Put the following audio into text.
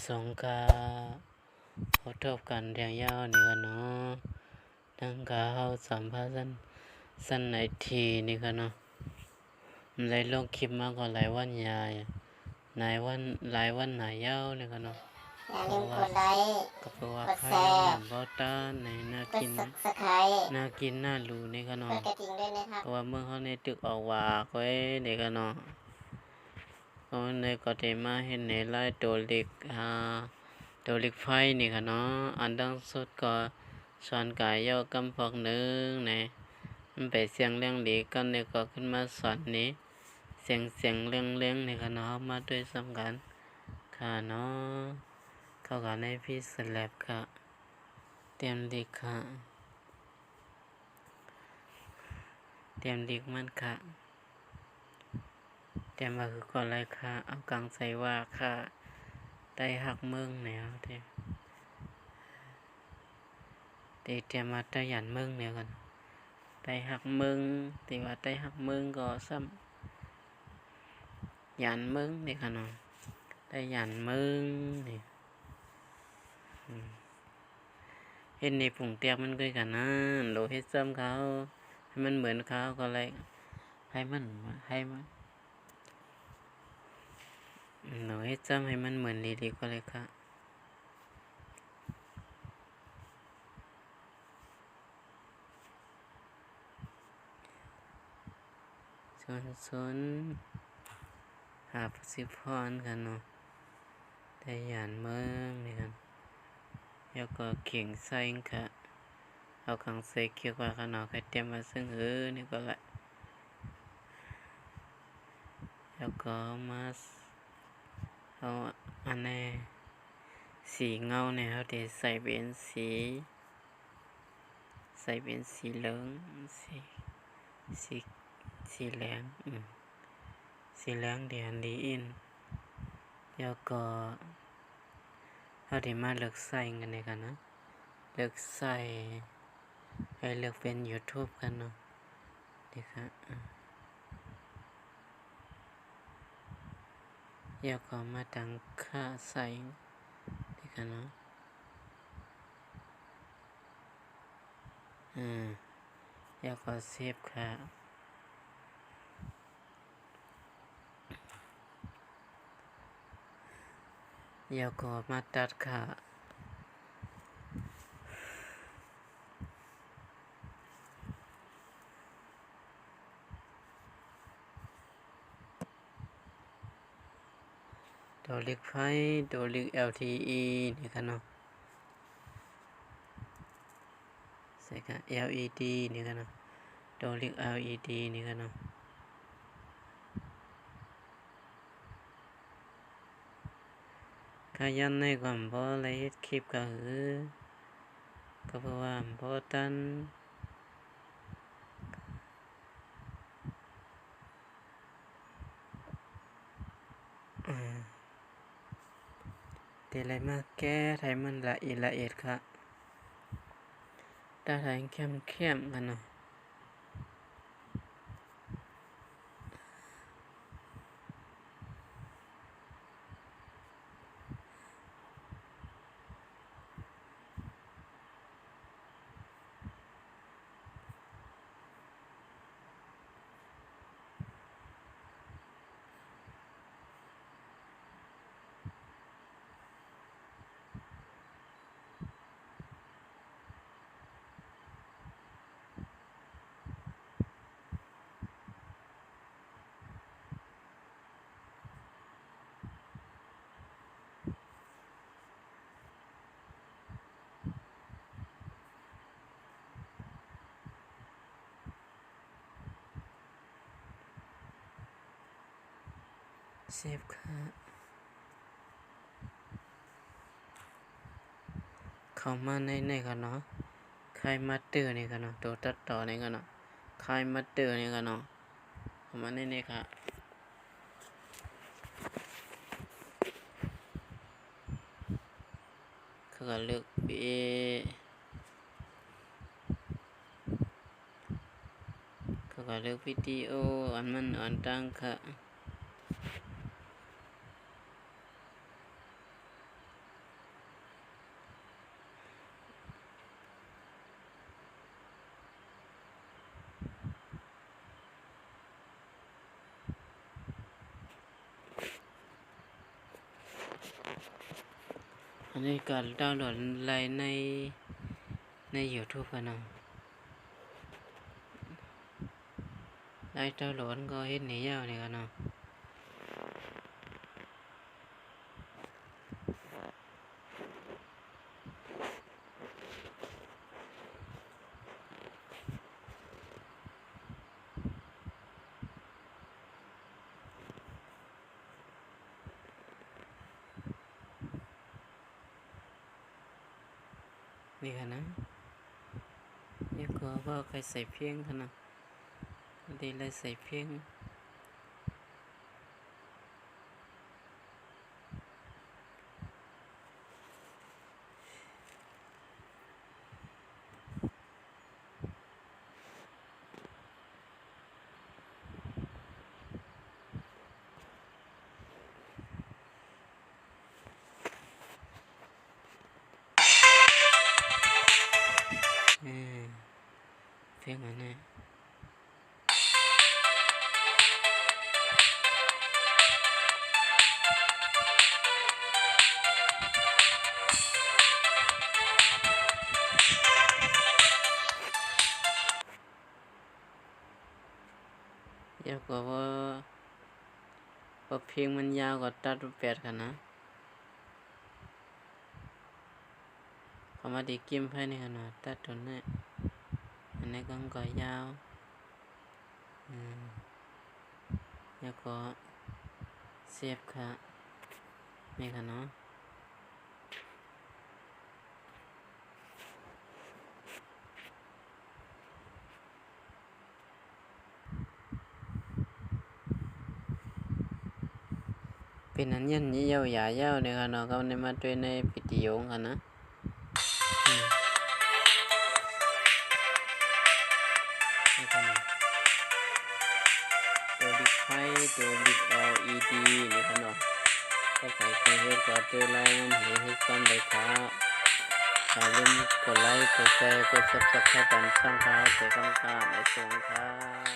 สงกาขอทบกันเรียงยาวนี่กันเนาะดังกาเฮาสัมภาษณ์สั้นในทีนี่กันเนาะเลยลงคลิปมาก็หลายวันยายหลายวันหลายยาวนี่กันเนาะอย่าลืมกดไลค์ก็เพราะว่าก ใคร ดแชร์ ยังบ่ตาในน่าก ด กิน Subscribe น่ากินน่ารู้นี่กัน ก เนาะ ดกระดิ่งด้วยนะครับ เพราะว่าเมื่อเขาในตึกออกว่าก็นี่กันเนาะก็ในก็ได้มาเห็นในไลน์ตัวเล็กตัวเล็กไฟนี่ค่ะเนาะอันดังสุดก็สอนกายย่อกำพอกนึงนะมันไปเสียงเรื่องดีกันเนี่ยก็ขึ้นมาสอนนี้เสียงเรื่องนี่ค่ะเนาะมาด้วยสำคัญค่ะเนาะเข้ากันในพี่สแลบค่ะเตรียมดีค่ะเตรียมดีมันค่ะเตรียมมาคือก่อนเลยค่ะเอากังใส่ว่าค่ะได้หักเมืองแนวเตรียมมาได้ยันเมืองเนี่ยกันได้หักเมืองแต่ว่าได้หักเมืองก็ซ้ำยันเมืองนี่ค่ะเนาะได้ยันเมืองนี่เห็นในผงเตียกมันก็กันนะโดเฮ็ดซ้ำเขาให้มันเหมือนเขาก็เลยให้มันโดเฮ็ดซ้ำให้มันเหมือนดีๆก็เลยค่ะส่วนหาประสิทธิพรกันเนาะได้ยันเมืองนี่กันแล้วก็เข่งใส่ค่ะเอาขังใส่เกี่ยวกับขนมไข่เต็มมาซึ่งนี่ก็แหละแล้วก็มาเอาอันนี้สีเงาเนี่ยเขาจะใส่เป็นสีเหลืองสีเหลืองสีเหลืองเดียนดีอินแล้วก็เขาจะมาเลือกใส่กันเลยกันนะเลือกใส่ให้เลือกเป็น YouTube กันเนาะนี่ค่ะแล้วก็มาตั้งค่าใส่นี่ค่ะเนาะแล้วก็เซฟค่ะแล้วก็มาตัดค่ะตัวเล็กไฟตัวเล็ก LTE นี่ค่ะเนาะใส่ค่ะ LED นี่ค่ะเนาะตัวเล็ก LED นี่ค่ะเนาะก็ยันในก่อนบ่เลยเฮ็ดคลิปก็ก็เพราะว่าบ่ตันแต่อะไรมาแก้ให้มันละเอียดค่ะตาไทยเข้มกันเนาะเซฟค่ะเข้ามาในกันเนาะคายมัตเตอร์นี่กันเนาะตัวตัดต่อนี่กันเนาะคายมัตเตอร์นี่กันเนาะเข้ามาในค่ะเขาก็เลือกวิดีโออันมันอันตั้งค่ะ อันนี้ก็ดาวน์โหลดไลน์ใน YouTube กันเนาะไลน์ดาวน์โหลดก็เฮ็ดให้ยาวนี่กันเนาะนี่กันนะนี่ก็ว่าใครใส่เพียงกันเนาะดีเลยใส่เพียงเพียงอันนี้เดี๋ยวก็ว่าเพลงมันยาวก็ตัดรูปแบบกันนะเขามาดีกิมให้นี่กันนะตัดตัวนี้อันนี้ก็ยาวแล้วก็เสียบค่ะนี่ค่ะเนาะเป็นอันยันยี่เย้าหยาเย้าเนี่ยค่ะเนาะก็ในมาด้วยในวิดีโอกันนะนี่ค่ะเนาะตัวดิกไฟตัวดิก LED นี่ค่ะเนาะก็ใส่เครื่องเฮ็ดก็เจอไลน์มันเฮ็ดซ้ำเลยค่ะอย่าลืมกดไลค์กดแชร์กด Subscribe ตามช่องครับเจอกันค่ะในช่วงครับ